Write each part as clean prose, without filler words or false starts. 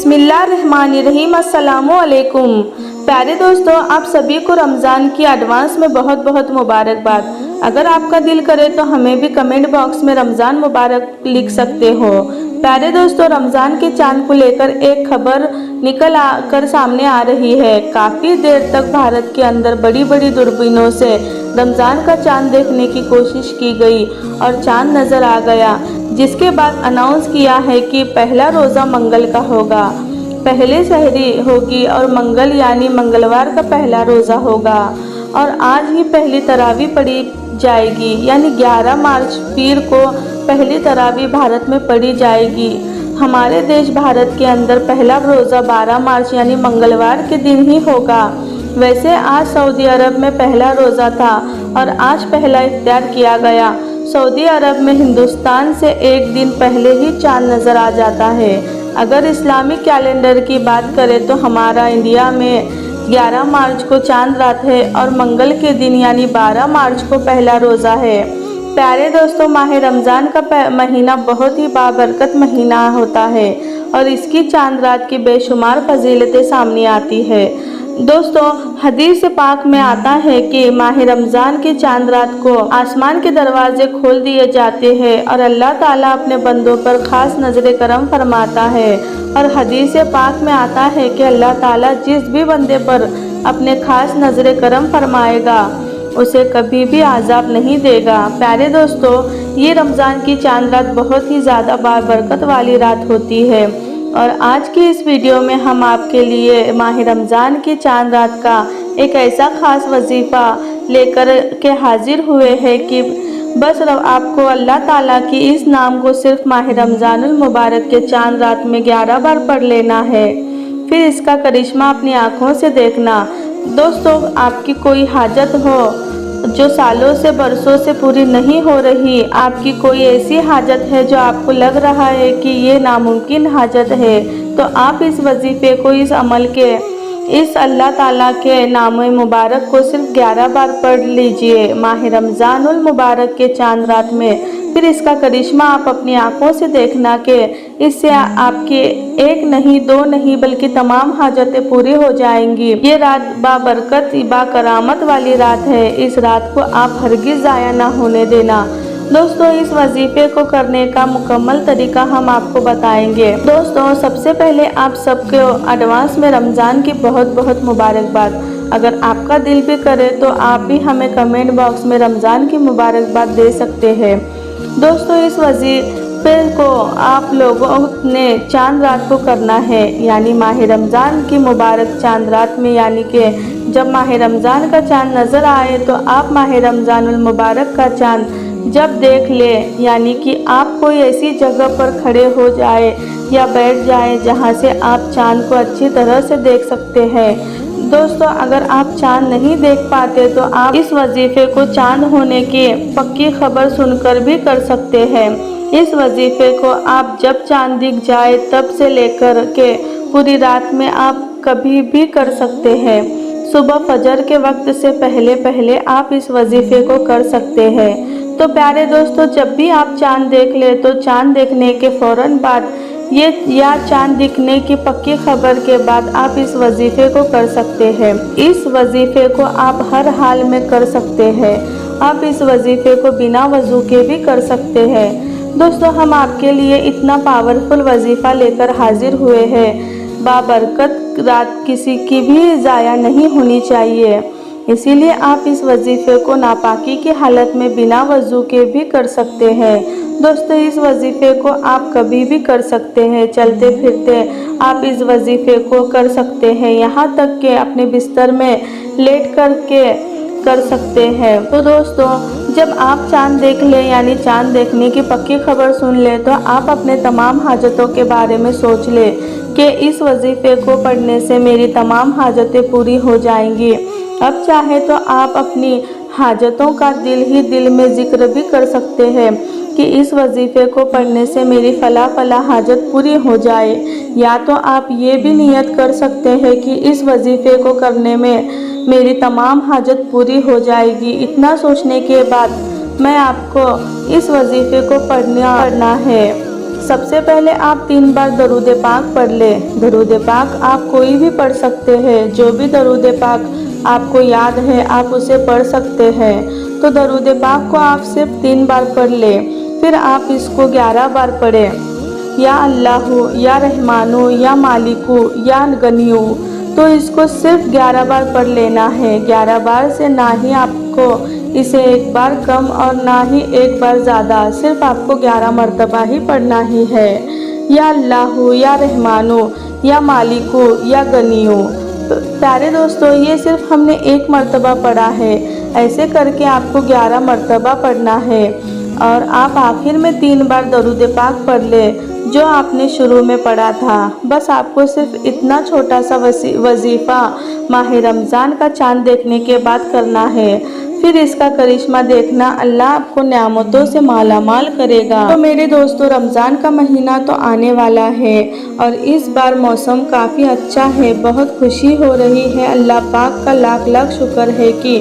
बिस्मिल्लाहिर्रहमानिर्रहीम। अस्सलामुअलैकुम। प्यारे दोस्तों, आप सभी को रमज़ान की एडवांस में बहुत बहुत मुबारकबाद। अगर आपका दिल करे तो हमें भी कमेंट बॉक्स में रमज़ान मुबारक लिख सकते हो। प्यारे दोस्तों, रमज़ान के चांद को लेकर एक खबर निकल कर सामने आ रही है। काफ़ी देर तक भारत के अंदर बड़ी बड़ी दूरबीनों से रमज़ान का चांद देखने की कोशिश की गई और चांद नज़र आ गया, जिसके बाद अनाउंस किया है कि पहला रोज़ा मंगल का होगा, पहले सहरी होगी और मंगल यानी मंगलवार का पहला रोज़ा होगा और आज ही पहली तरावी पढ़ी जाएगी, यानी 11 मार्च पीर को पहली तरावी भारत में पढ़ी जाएगी। हमारे देश भारत के अंदर पहला रोज़ा 12 मार्च यानी मंगलवार के दिन ही होगा। वैसे आज सऊदी अरब में पहला रोज़ा था और आज पहला इफ्तार किया गया। सऊदी अरब में हिंदुस्तान से एक दिन पहले ही चांद नज़र आ जाता है। अगर इस्लामिक कैलेंडर की बात करें तो हमारा इंडिया में 11 मार्च को चांद रात है और मंगल के दिन यानी 12 मार्च को पहला रोज़ा है। प्यारे दोस्तों, माह रमज़ान का महीना बहुत ही बाबरकत महीना होता है और इसकी चांद रात की बेशुमार फजीलतें सामने आती है। दोस्तों, हदीस पाक में आता है कि माह रमज़ान की चांद रात को आसमान के दरवाजे खोल दिए जाते हैं और अल्लाह ताला अपने बंदों पर ख़ास नज़र करम फरमाता है। और हदीस पाक में आता है कि अल्लाह ताला जिस भी बंदे पर अपने ख़ास नज़र करम फरमाएगा उसे कभी भी आज़ाब नहीं देगा। प्यारे दोस्तों, ये रमज़ान की चांद रात बहुत ही ज़्यादा बाबरकत वाली रात होती है और आज की इस वीडियो में हम आपके लिए माह रमज़ान की चांद रात का एक ऐसा ख़ास वजीफ़ा लेकर के हाजिर हुए हैं कि बस आपको अल्लाह ताला की इस नाम को सिर्फ माह रमज़ानुल मुबारक के चांद रात में 11 बार पढ़ लेना है, फिर इसका करिश्मा अपनी आँखों से देखना। दोस्तों, आपकी कोई हाजत हो जो सालों से बरसों से पूरी नहीं हो रही, आपकी कोई ऐसी हाजत है जो आपको लग रहा है कि ये नामुमकिन हाजत है, तो आप इस वजीफ़े को, इस अमल के, इस अल्लाह ताला के नाम मुबारक को सिर्फ 11 बार पढ़ लीजिए माह रमज़ानुल मुबारक के चांद रात में। फिर इसका करिश्मा आप अपनी आंखों से देखना कि इससे आपके एक नहीं, दो नहीं, बल्कि तमाम हाजतें पूरी हो जाएंगी। ये रात बाबरकत बाकरामत वाली रात है। इस रात को आप हरगिज़ ज़ाया ना होने देना। दोस्तों, इस वजीफ़े को करने का मुकम्मल तरीका हम आपको बताएंगे। दोस्तों, सबसे पहले आप सबको एडवांस में रमज़ान की बहुत बहुत मुबारकबाद। अगर आपका दिल भी करे तो आप भी हमें कमेंट बॉक्स में रमज़ान की मुबारकबाद दे सकते हैं। दोस्तों, इस वजीफ़े को आप लोगों ने चांद रात को करना है, यानी माह रमज़ान की मुबारक चांद रात में, यानी कि जब माह रमज़ान का चांद नज़र आए तो आप माह रमज़ानुल मुबारक का चांद जब देख ले, यानी कि आप कोई ऐसी जगह पर खड़े हो जाए या बैठ जाए जहां से आप चांद को अच्छी तरह से देख सकते हैं। दोस्तों, अगर आप चांद नहीं देख पाते तो आप इस वजीफ़े को चांद होने की पक्की खबर सुनकर भी कर सकते हैं। इस वजीफ़े को आप जब चांद दिख जाए तब से लेकर के पूरी रात में आप कभी भी कर सकते हैं। सुबह फजर के वक्त से पहले पहले आप इस वजीफ़े को कर सकते हैं। तो प्यारे दोस्तों, जब भी आप चांद देख ले तो चांद देखने के फ़ौरन बाद या चांद दिखने की पक्की खबर के बाद आप इस वजीफ़े को कर सकते हैं। इस वजीफ़े को आप हर हाल में कर सकते हैं। आप इस वजीफ़े को बिना वज़ू के भी कर सकते हैं। दोस्तों, हम आपके लिए इतना पावरफुल वजीफ़ा लेकर हाजिर हुए हैं। बाबरकत रात किसी की भी ज़ाया नहीं होनी चाहिए, इसीलिए आप इस वजीफ़े को नापाकी की हालत में बिना वज़ू के भी कर सकते हैं। दोस्तों, इस वजीफ़े को आप कभी भी कर सकते हैं, चलते फिरते आप इस वजीफ़े को कर सकते हैं, यहाँ तक कि अपने बिस्तर में लेट कर के कर सकते हैं। तो दोस्तों, जब आप चांद देख लें, यानी चांद देखने की पक्की खबर सुन लें, तो आप अपने तमाम हाजतों के बारे में सोच लें कि इस वजीफ़े को पढ़ने से मेरी तमाम हाजतें पूरी हो जाएंगी। अब चाहे तो आप अपनी हाजतों का दिल में ज़िक्र भी कर सकते हैं कि इस वजीफ़े को पढ़ने से मेरी फ़ला फ़ला हाजत पूरी हो जाए, या तो आप ये भी नियत कर सकते हैं कि इस वजीफ़े को करने में मेरी तमाम हाजत पूरी हो जाएगी। इतना सोचने के बाद मैं आपको इस वजीफ़े को पढ़ना है। سب سے پہلے آپ 3 بار درود پاک پڑھ لیں۔ درود پاک آپ کوئی بھی پڑھ سکتے ہیں، جو بھی درود پاک آپ کو یاد ہے آپ اسے پڑھ سکتے ہیں۔ تو درود پاک کو آپ صرف 3 بار پڑھ لیں، پھر آپ اس کو 11 بار پڑھیں۔ یا اللہ، یا رحمانو، یا مالکو، یا غنیو، تو اس کو صرف 11 بار پڑھ لینا ہے۔ 11 بار سے نہ ہی آپ کو اسے 1 بار کم اور نہ ہی 1 بار زیادہ، صرف آپ کو 11 مرتبہ ہی پڑھنا ہی ہے۔ یا اللہ، یا رحمانو، یا مالکو، یا غنیو۔ تو پیارے دوستو، یہ صرف ہم نے 1 مرتبہ پڑھا ہے، ایسے کر کے آپ کو 11 مرتبہ پڑھنا ہے۔ اور آپ آخر میں 3 بار درود پاک پڑھ لیں جو آپ نے شروع میں پڑھا تھا۔ بس آپ کو صرف اتنا چھوٹا سا وظیفہ ماہ رمضان کا چاند دیکھنے کے بعد کرنا ہے، پھر اس کا کرشمہ دیکھنا، اللہ آپ کو نعمتوں سے مالا مال کرے گا۔ تو میرے دوستو، رمضان کا مہینہ تو آنے والا ہے اور اس بار موسم کافی اچھا ہے، بہت خوشی ہو رہی ہے۔ اللہ پاک کا لاکھ لاکھ شکر ہے کہ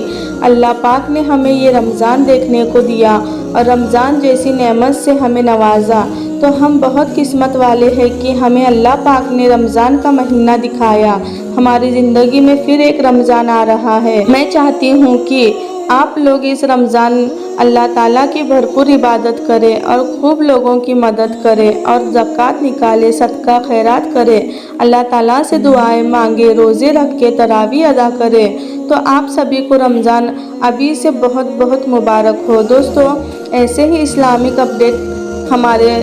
اللہ پاک نے ہمیں یہ رمضان دیکھنے کو دیا اور رمضان جیسی نعمت سے ہمیں نوازا۔ تو ہم بہت قسمت والے ہیں کہ ہمیں اللہ پاک نے رمضان کا مہینہ دکھایا۔ ہماری زندگی میں پھر ایک رمضان آ رہا ہے۔ میں چاہتی ہوں کہ آپ لوگ اس رمضان اللہ تعالیٰ کی بھرپور عبادت کریں اور خوب لوگوں کی مدد کریں اور زکوٰۃ نکالیں، صدقہ خیرات کریں، اللہ تعالیٰ سے دعائیں مانگیں، روزے رکھ کے تراویح ادا کریں۔ تو آپ سبھی کو رمضان ابھی سے بہت بہت مبارک ہو۔ دوستو، ایسے ہی اسلامک اپڈیٹ ہمارے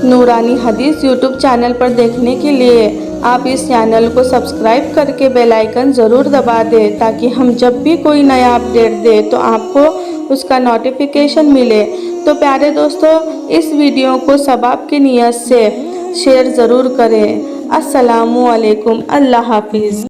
نورانی حدیث یوٹیوب چینل پر دیکھنے کے لیے آپ اس چینل کو سبسکرائب کر کے بیل آئیکن ضرور دبا دیں، تاکہ ہم جب بھی کوئی نیا اپڈیٹ دیں تو آپ کو اس کا نوٹیفیکیشن ملے۔ تو پیارے دوستو، اس ویڈیو کو ثواب کی نیت سے شیئر ضرور کریں۔ السلام علیکم، اللہ حافظ۔